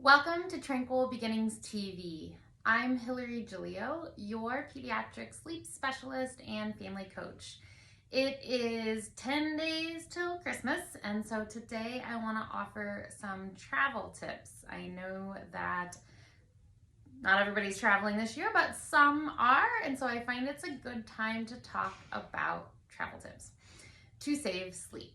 Welcome to Tranquil Beginnings TV. I'm Hillary Giglio, your pediatric sleep specialist and family coach. It is 10 days till Christmas, and so today I want to offer some travel tips. I know that not everybody's traveling this year, but some are, and so I find it's a good time to talk about travel tips to save sleep.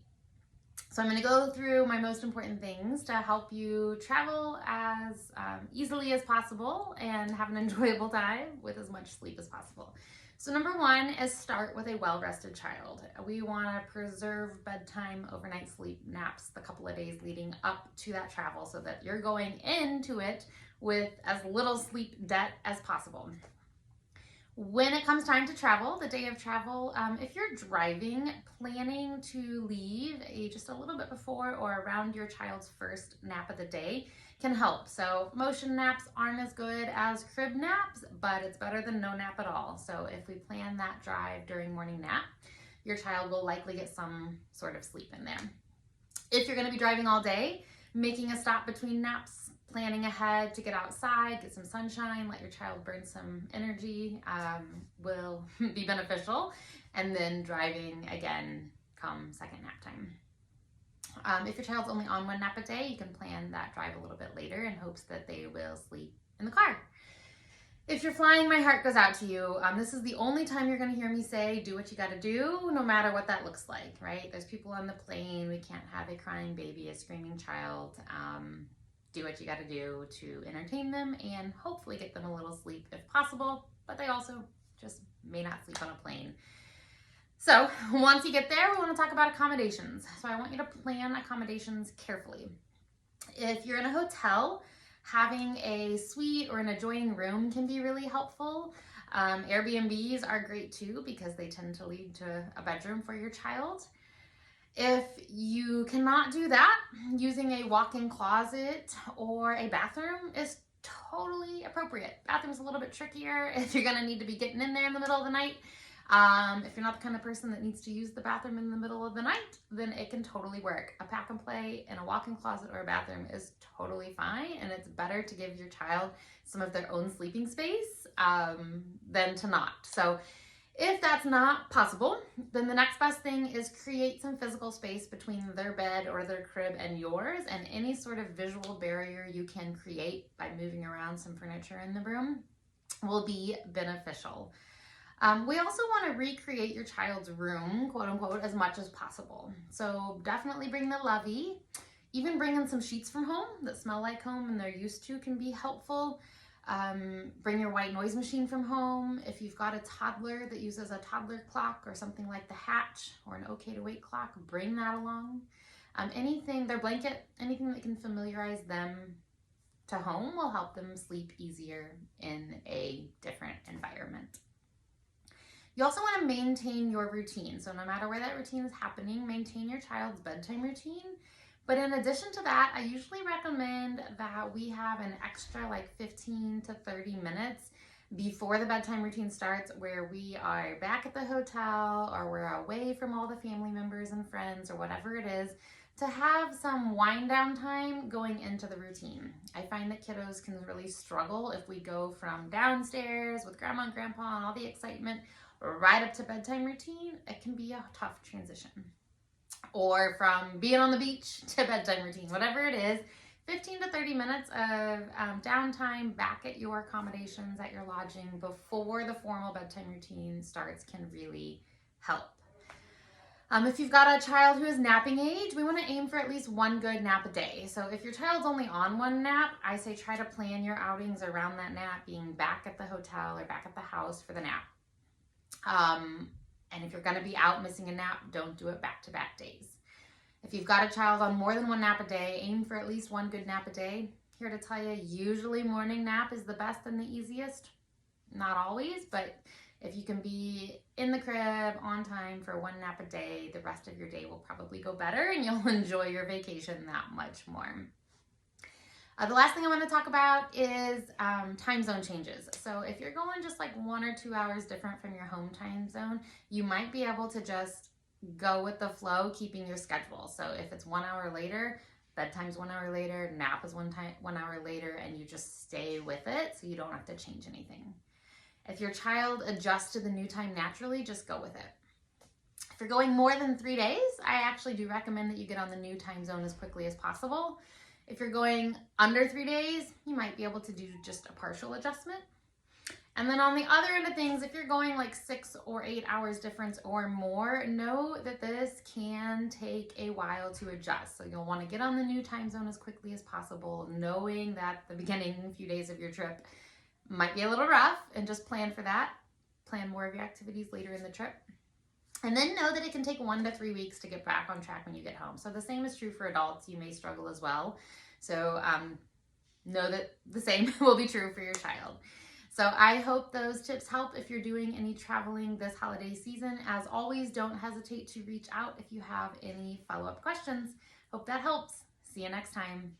So I'm going to go through my most important things to help you travel as easily as possible and have an enjoyable time with as much sleep as possible. So number one is start with a well-rested child. We want to preserve bedtime, overnight sleep, naps the couple of days leading up to that travel so that you're going into it with as little sleep debt as possible. When it comes time to travel, the day of travel, if you're driving, planning to leave just a little bit before or around your child's first nap of the day can help. So motion naps aren't as good as crib naps, but it's better than no nap at all. So if we plan that drive during morning nap, your child will likely get some sort of sleep in there. If you're going to be driving all day, making a stop between naps, planning ahead to get outside, get some sunshine, let your child burn some energy will be beneficial. And then driving again come second nap time. If your child's only on one nap a day, you can plan that drive a little bit later in hopes that they will sleep in the car. If you're flying, my heart goes out to you. This is the only time you're going to hear me say, do what you got to do, no matter what that looks like, right? There's people on the plane. We can't have a crying baby, a screaming child. Do what you got to do to entertain them and hopefully get them a little sleep if possible, but they also just may not sleep on a plane. So once you get there, we want to talk about accommodations. So I want you to plan accommodations carefully. If you're in a hotel, having a suite or an adjoining room can be really helpful. Airbnbs are great too because they tend to lead to a bedroom for your child. If you cannot do that, using a walk-in closet or a bathroom is totally appropriate. Bathroom's a little bit trickier if you're gonna need to be getting in there in the middle of the night. If you're not the kind of person that needs to use the bathroom in the middle of the night, then it can totally work. A pack and play in a walk-in closet or a bathroom is totally fine, and it's better to give your child some of their own sleeping space than to not. So if that's not possible, then the next best thing is create some physical space between their bed or their crib and yours, and any sort of visual barrier you can create by moving around some furniture in the room will be beneficial. We also want to recreate your child's room, quote unquote, as much as possible. So definitely bring the lovey. Even bringing some sheets from home that smell like home and they're used to can be helpful. Bring your white noise machine from home. If you've got a toddler that uses a toddler clock or something like the Hatch or an OK to Wake clock, bring that along. Anything, their blanket, anything that can familiarize them to home will help them sleep easier in a different environment. You also want to maintain your routine. So no matter where that routine is happening, maintain your child's bedtime routine. But in addition to that, I usually recommend that we have an extra like 15 to 30 minutes before the bedtime routine starts where we are back at the hotel or we're away from all the family members and friends or whatever it is, to have some wind down time going into the routine. I find that kiddos can really struggle if we go from downstairs with grandma and grandpa and all the excitement right up to bedtime routine. It can be a tough transition. Or from being on the beach to bedtime routine, whatever it is, 15 to 30 minutes of downtime back at your accommodations at your lodging before the formal bedtime routine starts can really help. If you've got a child who is napping age, we want to aim for at least one good nap a day. So if your child's only on one nap, I say try to plan your outings around that nap, being back at the hotel or back at the house for the nap. And if you're going to be out missing a nap, don't do it back-to-back days. If you've got a child on more than one nap a day, aim for at least one good nap a day. Here to tell you, usually morning nap is the best and the easiest. Not always, but if you can be in the crib on time for one nap a day, the rest of your day will probably go better and you'll enjoy your vacation that much more. The last thing I want to talk about is time zone changes. So if you're going just like 1 or 2 hours different from your home time zone, you might be able to just go with the flow, keeping your schedule. So if it's 1 hour later, Bedtime's 1 hour later, nap is 1 hour later, and you just stay with it so you don't have to change anything. If your child adjusts to the new time naturally, just go with it. If you're going more than 3 days, I actually do recommend that you get on the new time zone as quickly as possible. If you're going under 3 days, you might be able to do just a partial adjustment. And then on the other end of things, if you're going like 6 or 8 hours difference or more, know that this can take a while to adjust. So you'll want to get on the new time zone as quickly as possible, knowing that the beginning few days of your trip might be a little rough, and just plan for that. Plan more of your activities later in the trip. And then know that it can take 1 to 3 weeks to get back on track when you get home. So the same is true for adults. You may struggle as well. So know that the same will be true for your child. So I hope those tips help if you're doing any traveling this holiday season. As always, don't hesitate to reach out if you have any follow-up questions. Hope that helps. See you next time.